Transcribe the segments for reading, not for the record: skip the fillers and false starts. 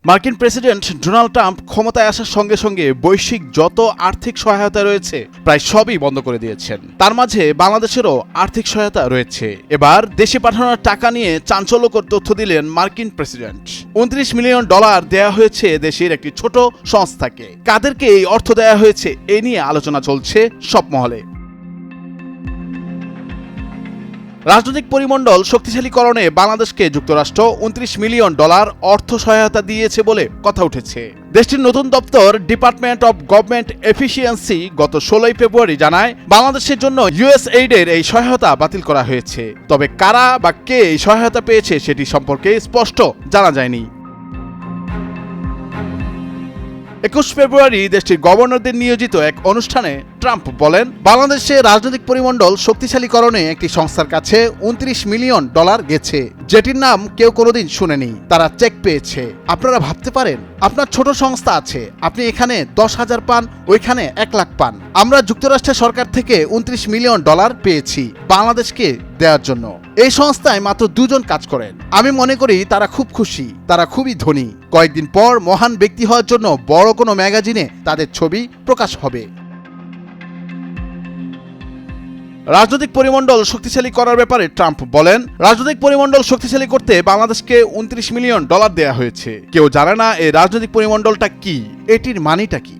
মার্কিন president Donald Trump ক্ষমতায় আসার সঙ্গে সঙ্গে বৈশ্বিক যত আর্থিক সহায়তা রয়েছে প্রায় সবই বন্ধ করে দিয়েছেন। তার মাঝে বাংলাদেশেরও আর্থিক সহায়তা রয়েছে। এবার দেশে পাঠানোর টাকা নিয়ে চাঞ্চল্যকর তথ্য দিলেন মার্কিন প্রেসিডেন্ট। $29 মিলিয়ন দেয়া হয়েছে দেশের একটি ছোট সংস্থাকে। কাদেরকে এই অর্থ দেয়া হয়েছে এ নিয়ে আলোচনা চলছে সব মহলে। রাজনৈতিক পরিমণ্ডল শক্তিশালীকরণে বাংলাদেশকে যুক্তরাষ্ট্র $29 মিলিয়ন অর্থ সহায়তা দিয়েছে বলে কথা উঠেছে। দেশটির নতুন দপ্তর ডিপার্টমেন্ট অব গভর্নমেন্ট এফিসিয়েন্সি গত 16 ফেব্রুয়ারি জানায়, বাংলাদেশের জন্য USAID-এর এই সহায়তা বাতিল করা হয়েছে। তবে কারা বা কে এই সহায়তা পেয়েছে সেটি সম্পর্কে স্পষ্ট জানা যায়নি। 21 ফেব্রুয়ারি দেশটির গভর্নরদের নিয়োজিত এক অনুষ্ঠানে ট্রাম্প বলেন, বাংলাদেশে রাজনৈতিক পরিমণ্ডল শক্তিশালীকরণে একটি সংস্থার কাছে $29 মিলিয়ন গেছে, যেটির নাম কেউ কোনোদিন শুনেনি। তারা চেক পেয়েছে। আপনারা ভাবতে পারেন, আপনার ছোট সংস্থা আছে, আপনি এখানে 10,000 পান, ওইখানে 1 লাখ পান। আমরা যুক্তরাষ্ট্রের সরকার থেকে $29 মিলিয়ন পেয়েছি বাংলাদেশকে দেওয়ার জন্য। এই সংস্থায় মাত্র 2 জন কাজ করেন। আমি মনে করি তারা খুব খুশি, তারা খুবই ধনী। কয়েকদিন পর মহান ব্যক্তি হওয়ার জন্য বড় কোনো ম্যাগাজিনে তাদের ছবি প্রকাশ হবে। রাজনৈতিক পরিমণ্ডল শক্তিশালী করার ব্যাপারে ট্রাম্প বলেন, রাজনৈতিক পরিমণ্ডল শক্তিশালী করতে বাংলাদেশকে $29 মিলিয়ন দেয়া হয়েছে। কেউ জানে না এই রাজনৈতিক পরিমণ্ডলটা কি, এটির মানেটা কি।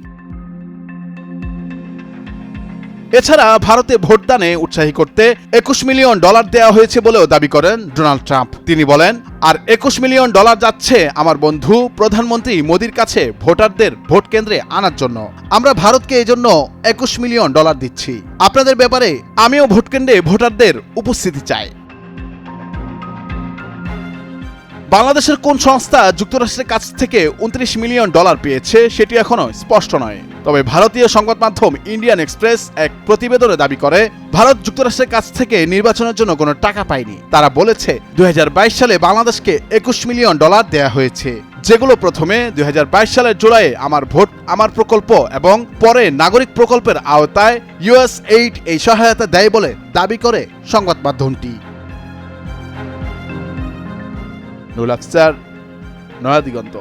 এছাড়া ভারতে ভোটদানে উৎসাহী করতে $21 মিলিয়ন দেওয়া হয়েছে বলেও দাবি করেন ডোনাল্ড ট্রাম্প। তিনি বলেন, আর $21 মিলিয়ন যাচ্ছে আমার বন্ধু প্রধানমন্ত্রী মোদির কাছে ভোটারদের ভোট কেন্দ্রে আনার জন্য। আমরা ভারতকে এই জন্য $21 মিলিয়ন দিচ্ছি। আপনাদের ব্যাপারে আমিও ভোট কেন্দ্রে ভোটারদের উপস্থিতি চাই। বাংলাদেশের কোন সংস্থা যুক্তরাষ্ট্রের কাছ থেকে $29 মিলিয়ন পেয়েছে সেটি এখনো স্পষ্ট নয়। তবে ভারতীয় সংবাদ মাধ্যম ইন্ডিয়ান এক্সপ্রেস এক প্রতিবেদনে দাবি করে, ভারত যুক্তরাষ্ট্রের কাছ থেকে নির্বাচনের জন্য কোনো টাকা পায়নি। তারা বলেছে 2022 সালে বাংলাদেশকে $21 মিলিয়ন দেয়া হয়েছে, যেগুলো প্রথমে 2022 সালের জুলাইয়ে আমার ভোট আমার প্রকল্প এবং পরে নাগরিক প্রকল্পের আওতায় USAID এই সহায়তা দেয় বলে দাবি করে সংবাদ মাধ্যমটি। নুরুল আফসার, নয়া দিগন্ত।